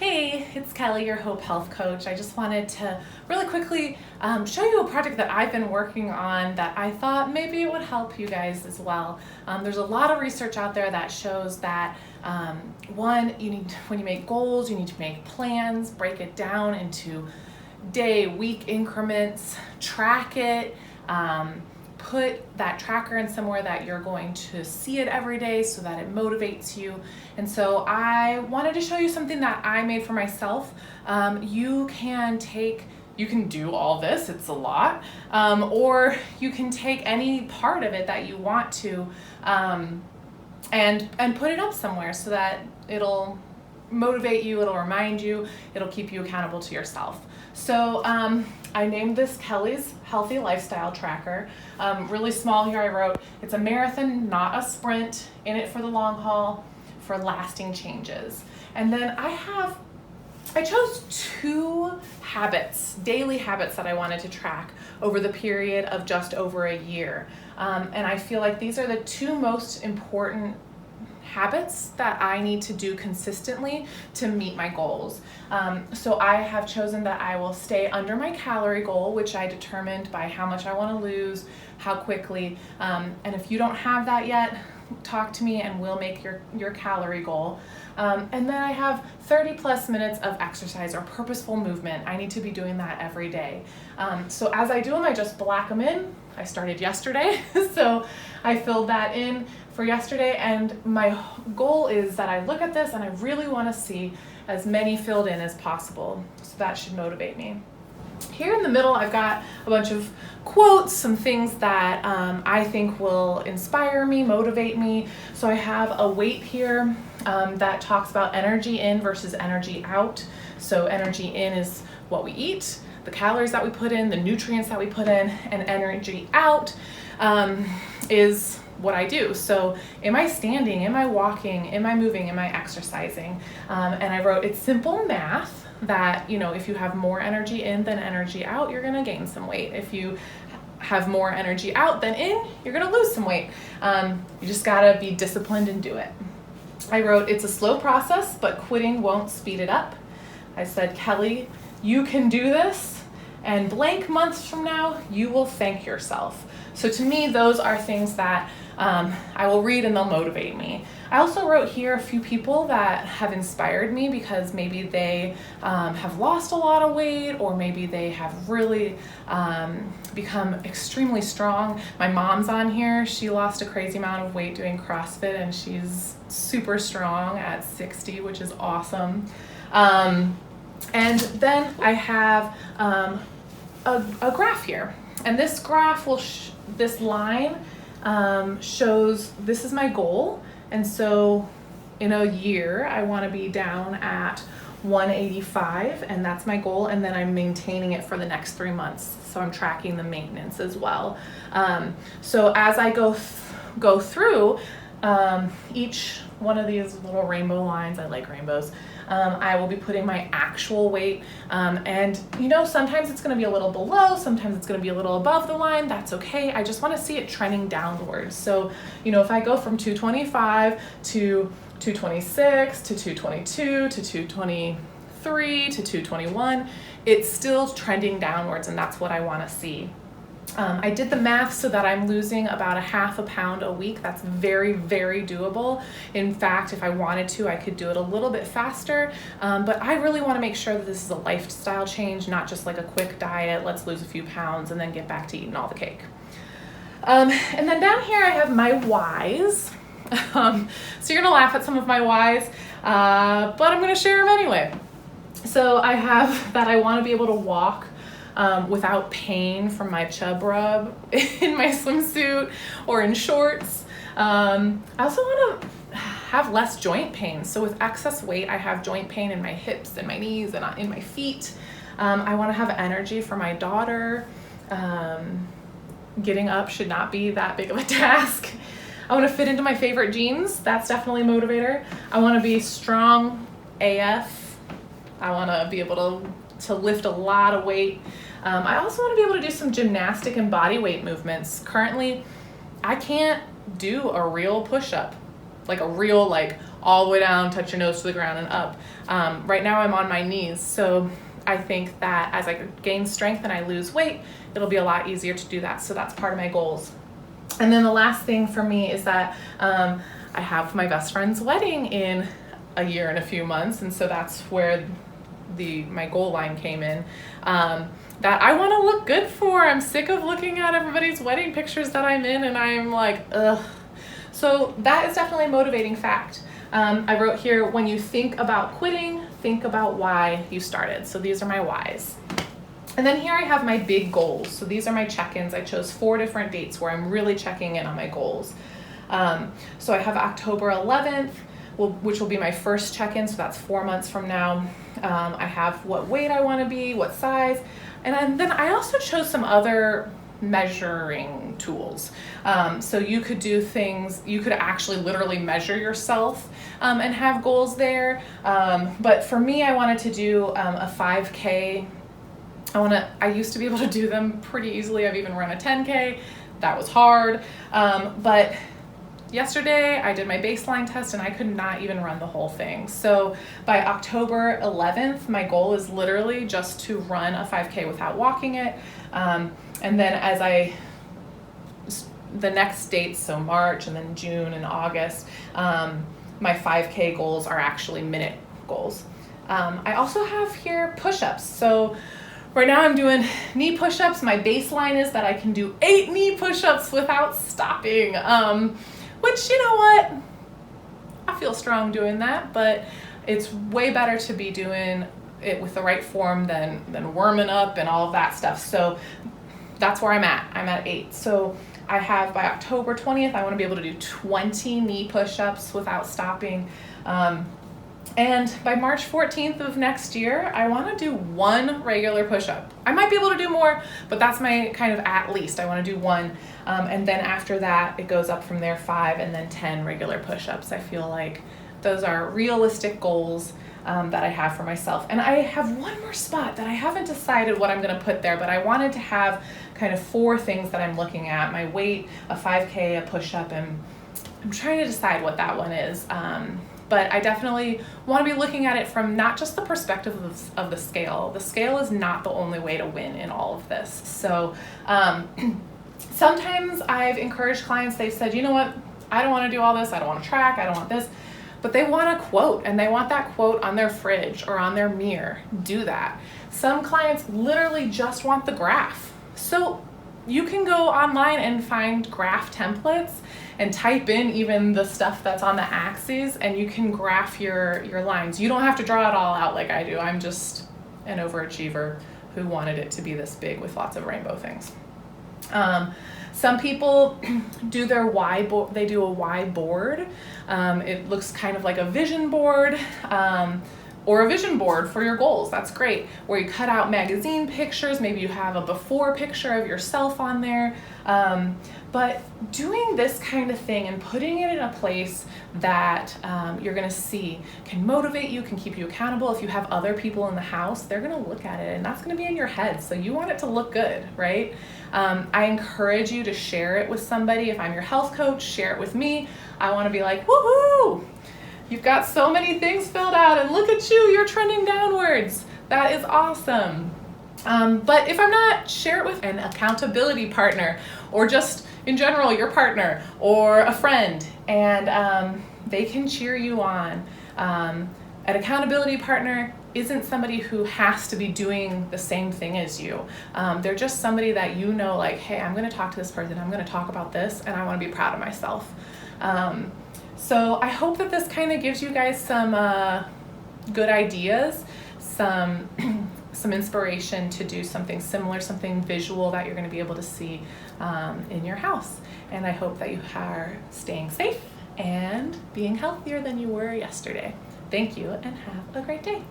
Hey, it's Kelly, your Hope Health Coach. I just wanted to really quickly show you a project that I've been working on that I thought maybe it would help you guys as well. There's a lot of research out there that shows that when you make goals, you need to make plans, break it down into day, week increments, track it, put that tracker in somewhere that you're going to see it every day so that it motivates you. And so I wanted to show you something that I made for myself. You can do all this, it's a lot, or you can take any part of it that you want to and put it up somewhere so that it'll motivate you, it'll remind you, it'll keep you accountable to yourself. So I named this Kelly's Healthy Lifestyle Tracker. Really small here I wrote, it's a marathon, not a sprint, in it for the long haul, for lasting changes. And then I chose 2 habits, daily habits that I wanted to track over the period of just over a year. And I feel like these are the 2 most important habits that I need to do consistently to meet my goals. So I have chosen that I will stay under my calorie goal, which I determined by how much I want to lose, how quickly. And if you don't have that yet, talk to me and we'll make your calorie goal. And then I have 30 plus minutes of exercise or purposeful movement. I need to be doing that every day. So as I do them, I just block them in. I started yesterday, so I filled that in for yesterday, and my goal is that I look at this and I really want to see as many filled in as possible. So that should motivate me. Here in the middle, I've got a bunch of quotes, some things that I think will inspire me, motivate me. So I have a weight here that talks about energy in versus energy out. So energy in is what we eat, the calories that we put in, the nutrients that we put in, and energy out is what I do. So am I standing, am I walking, am I moving, am I exercising? And I wrote, it's simple math that, if you have more energy in than energy out, you're gonna gain some weight. If you have more energy out than in, you're gonna lose some weight. You just gotta be disciplined and do it. I wrote, it's a slow process, but quitting won't speed it up. I said, Kelly, you can do this, and blank months from now, you will thank yourself. So to me, those are things that I will read and they'll motivate me. I also wrote here a few people that have inspired me because maybe they have lost a lot of weight, or maybe they have really become extremely strong. My mom's on here. She lost a crazy amount of weight doing CrossFit, and she's super strong at 60, which is awesome. And then I have a graph here, and this graph will this line shows this is my goal, and so in a year I want to be down at 185, and that's my goal, and then I'm maintaining it for the next 3 months, so I'm tracking the maintenance as well. So as I go through each one of these little rainbow lines, I like rainbows, I will be putting my actual weight, and sometimes it's going to be a little below, sometimes it's going to be a little above the line. That's okay. I just want to see it trending downwards. So if I go from 225 to 226 to 222 to 223 to 221, it's still trending downwards, and that's what I want to see. I did the math so that I'm losing about a half a pound a week. That's very, very doable. In fact, if I wanted to, I could do it a little bit faster, but I really want to make sure that this is a lifestyle change, not just like a quick diet, let's lose a few pounds and then get back to eating all the cake. And then down here I have my whys. So you're gonna laugh at some of my whys, but I'm gonna share them anyway. So I have that I want to be able to walk without pain from my chub rub in my swimsuit or in shorts. I also want to have less joint pain. So with excess weight, I have joint pain in my hips and my knees and in my feet. I want to have energy for my daughter. Getting up should not be that big of a task. I want to fit into my favorite jeans. That's definitely a motivator. I want to be strong AF. I want to be able to lift a lot of weight. I also want to be able to do some gymnastic and body weight movements. Currently, I can't do a real push-up, like a real all the way down, touch your nose to the ground and up. Right now I'm on my knees, so I think that as I gain strength and I lose weight, it'll be a lot easier to do that. So that's part of my goals. And then the last thing for me is that I have my best friend's wedding in a year and a few months, and so that's where my goal line came in. That I want to look good for. I'm sick of looking at everybody's wedding pictures that I'm in, and I'm like, ugh. So that is definitely a motivating fact. I wrote here, when you think about quitting, think about why you started. So these are my whys. And then here I have my big goals. So these are my check-ins. I chose 4 different dates where I'm really checking in on my goals. So I have October 11th, which will be my first check-in, so that's 4 months from now. I have what weight I want to be, what size, and then I also chose some other measuring tools. So you could do things, you could actually literally measure yourself and have goals there. But for me, I wanted to do a 5K. I used to be able to do them pretty easily. I've even run a 10K. That was hard. But yesterday I did my baseline test and I could not even run the whole thing. So by October 11th, my goal is literally just to run a 5K without walking it. And then the next dates, so March and then June and August, my 5K goals are actually minute goals. I also have here push-ups. So right now I'm doing knee push-ups. My baseline is that I can do 8 knee push-ups without stopping. Which, you know what, I feel strong doing that, but it's way better to be doing it with the right form than warming up and all of that stuff. So that's where I'm at. I'm at 8. So I have, by October 20th, I want to be able to do 20 knee push-ups without stopping. And by March 14th of next year, I want to do 1 regular push-up. I might be able to do more, but that's my kind of at least. I want to do 1. And then after that, it goes up from there, 5 and then 10 regular push-ups. I feel like those are realistic goals that I have for myself. And I have one more spot that I haven't decided what I'm going to put there, but I wanted to have kind of 4 things that I'm looking at: my weight, a 5K, a push-up, and I'm trying to decide what that one is. But I definitely want to be looking at it from not just the perspective of the scale. The scale is not the only way to win in all of this. So sometimes I've encouraged clients, they've said, you know what, I don't want to do all this, I don't want to track, I don't want this, but they want a quote, and they want that quote on their fridge or on their mirror. Do that. Some clients literally just want the graph. So you can go online and find graph templates and type in even the stuff that's on the axes, and you can graph your lines. You don't have to draw it all out like I do. I'm just an overachiever who wanted it to be this big with lots of rainbow things. Some people do their why board. They do a why board. It looks kind of like a vision board, or a vision board for your goals. That's great. Where you cut out magazine pictures. Maybe you have a before picture of yourself on there. But doing this kind of thing and putting it in a place that you're gonna see can motivate you, can keep you accountable. If you have other people in the house, they're gonna look at it and that's gonna be in your head. So you want it to look good, right? I encourage you to share it with somebody. If I'm your health coach, share it with me. I wanna be like, woohoo! You've got so many things filled out and look at you, you're trending downwards. That is awesome. But if I'm not, share it with an accountability partner, or just in general your partner or a friend, and they can cheer you on. An accountability partner isn't somebody who has to be doing the same thing as you. They're just somebody that you know, like, hey, I'm going to talk to this person, I'm going to talk about this, and I want to be proud of myself. So I hope that this kind of gives you guys some good ideas, some inspiration to do something similar, something visual that you're going to be able to see in your house. And I hope that you are staying safe and being healthier than you were yesterday. Thank you and have a great day.